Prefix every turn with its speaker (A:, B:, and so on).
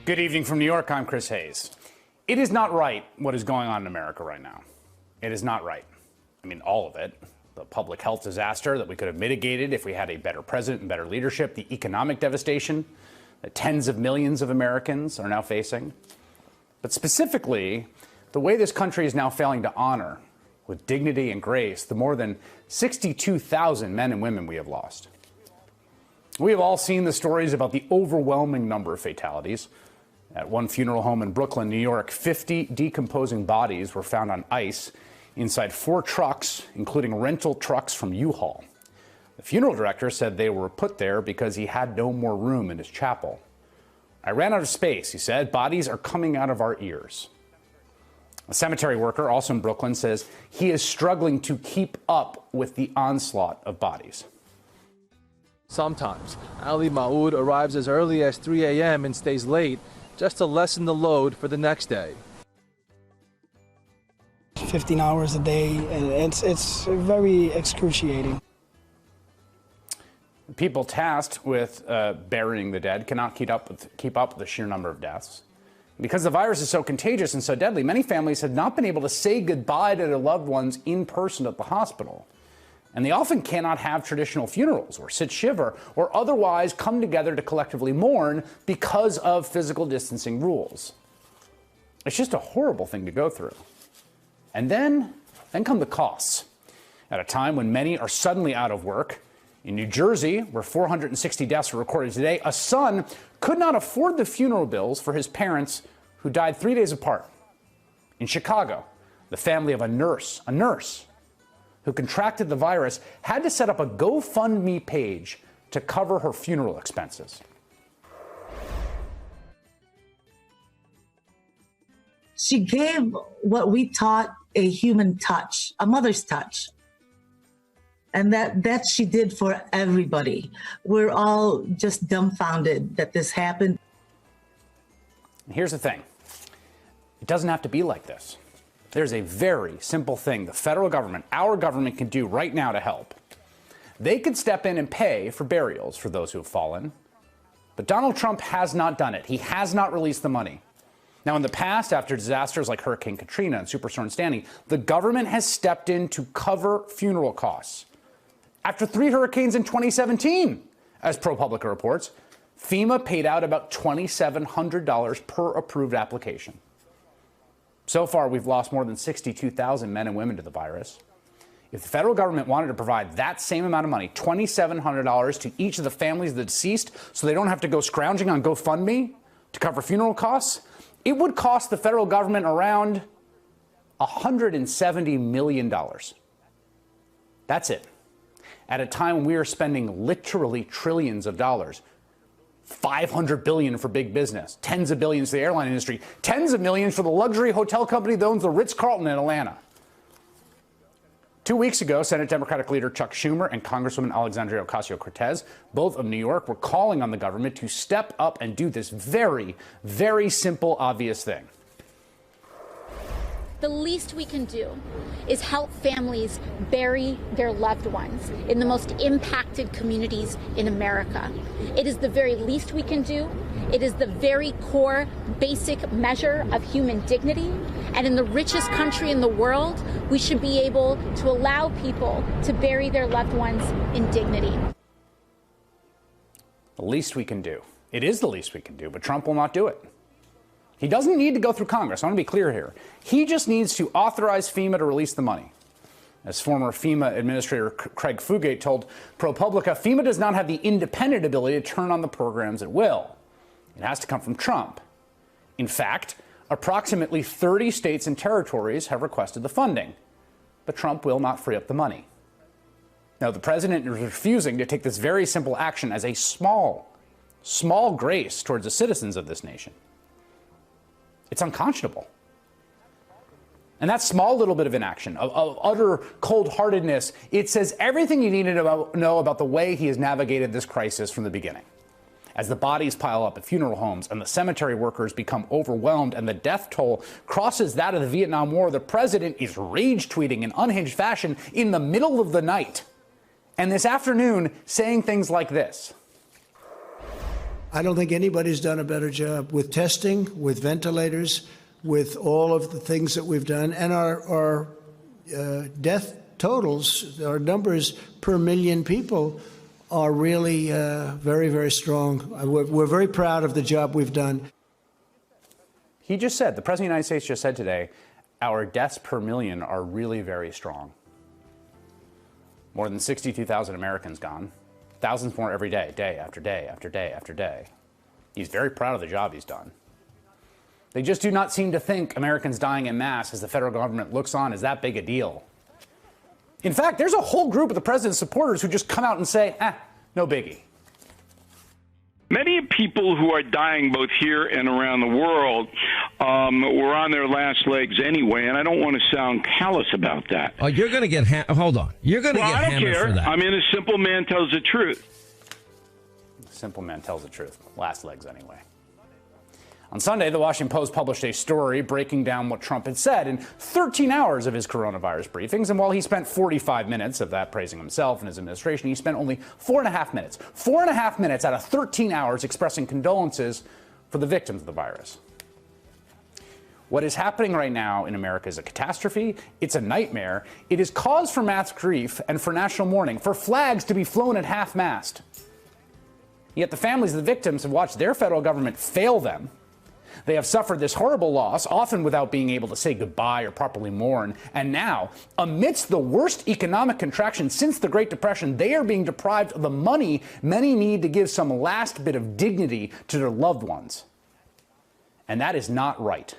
A: Good evening from New York. I'm Chris Hayes. It is not right what is going on in America right now. It is not right. I mean, all of it. The public health disaster that we could have mitigated if we had a better president and better leadership. The economic devastation that tens of millions of Americans are now facing. But specifically, the way this country is now failing to honor with dignity and grace the more than 62,000 men and women we have lost. We have all seen the stories about the overwhelming number of fatalities. At one funeral home in Brooklyn, New York, 50 decomposing bodies were found on ice inside 4 trucks, including rental trucks from U-Haul. The funeral director said they were put there because he had no more room in his chapel. I ran out of space, he said. Bodies are coming out of our ears. A cemetery worker, also in Brooklyn, says he is struggling to keep up with the onslaught of bodies.
B: Sometimes, Ali Maoud arrives as early as 3 a.m. and stays late just to lessen the load for the next day.
C: 15 hours a day, and it's very excruciating.
A: People tasked with burying the dead cannot keep up with the sheer number of deaths. Because the virus is so contagious and so deadly, many families have not been able to say goodbye to their loved ones in person at the hospital. And they often cannot have traditional funerals or sit shiva or otherwise come together to collectively mourn because of physical distancing rules. It's just a horrible thing to go through. And then come the costs. At a time when many are suddenly out of work, in New Jersey, where 460 deaths were recorded today, a son could not afford the funeral bills for his parents who died 3 days apart. In Chicago, the family of a nurse who contracted the virus had to set up a GoFundMe page to cover her funeral expenses.
D: She gave what we taught a human touch, a mother's touch. And that she did for everybody. We're all just dumbfounded that this happened.
A: Here's the thing. It doesn't have to be like this. There's a very simple thing the federal government, our government, can do right now to help. They could step in and pay for burials for those who have fallen. But Donald Trump has not done it. He has not released the money. Now, in the past, after disasters like Hurricane Katrina and Superstorm Sandy, the government has stepped in to cover funeral costs. After 3 hurricanes in 2017, as ProPublica reports, FEMA paid out about $2,700 per approved application. So far, we've lost more than 62,000 men and women to the virus. If the federal government wanted to provide that same amount of money, $2,700 to each of the families of the deceased, so they don't have to go scrounging on GoFundMe to cover funeral costs, it would cost the federal government around $170 million. That's it. At a time when we are spending literally trillions of dollars, $500 billion for big business, tens of billions for the airline industry, tens of millions for the luxury hotel company that owns the Ritz-Carlton in Atlanta. 2 weeks ago, Senate Democratic leader Chuck Schumer and Congresswoman Alexandria Ocasio-Cortez, both of New York, were calling on the government to step up and do this very, very simple, obvious thing.
E: The least we can do is help families bury their loved ones in the most impacted communities in America. It is the very least we can do. It is the very core, basic measure of human dignity. And in the richest country in the world, we should be able to allow people to bury their loved ones in dignity.
A: The least we can do. It is the least we can do, but Trump will not do it. He doesn't need to go through Congress. I want to be clear here. He just needs to authorize FEMA to release the money. As former FEMA Administrator Craig Fugate told ProPublica, FEMA does not have the independent ability to turn on the programs at will. It has to come from Trump. In fact, approximately 30 states and territories have requested the funding, but Trump will not free up the money. Now, the president is refusing to take this very simple action as a small grace towards the citizens of this nation. It's unconscionable. And that small little bit of inaction, of utter cold-heartedness, it says everything you need to know about the way he has navigated this crisis from the beginning. As the bodies pile up at funeral homes and the cemetery workers become overwhelmed and the death toll crosses that of the Vietnam War, the president is rage-tweeting in unhinged fashion in the middle of the night. And this afternoon, saying things like this.
F: I don't think anybody's done a better job with testing, with ventilators, with all of the things that we've done. And our death totals, our numbers per million people are really very, very strong. We're very proud of the job we've done.
A: He just said, the President of the United States just said today, our deaths per million are really very strong. More than 62,000 Americans gone. Thousands more every day, day after day after day after day. He's very proud of the job he's done. They just do not seem to think Americans dying en masse as the federal government looks on is that big a deal. In fact, there's a whole group of the president's supporters who just come out and say, no biggie.
G: Many people who are dying both here and around the world were on their last legs anyway, and I don't want to sound callous about that.
H: Oh, you're going to get hold on. You're going to get hammered for that.
G: I mean, a simple man tells the truth.
A: Simple man tells the truth. Last legs anyway. On Sunday, the Washington Post published a story breaking down what Trump had said in 13 hours of his coronavirus briefings. And while he spent 45 minutes of that praising himself and his administration, he spent only 4.5 minutes. 4.5 minutes out of 13 hours expressing condolences for the victims of the virus. What is happening right now in America is a catastrophe. It's a nightmare. It is cause for mass grief and for national mourning, for flags to be flown at half-mast. Yet the families of the victims have watched their federal government fail them. They have suffered this horrible loss, often without being able to say goodbye or properly mourn. And now, amidst the worst economic contraction since the Great Depression, they are being deprived of the money many need to give some last bit of dignity to their loved ones. And that is not right.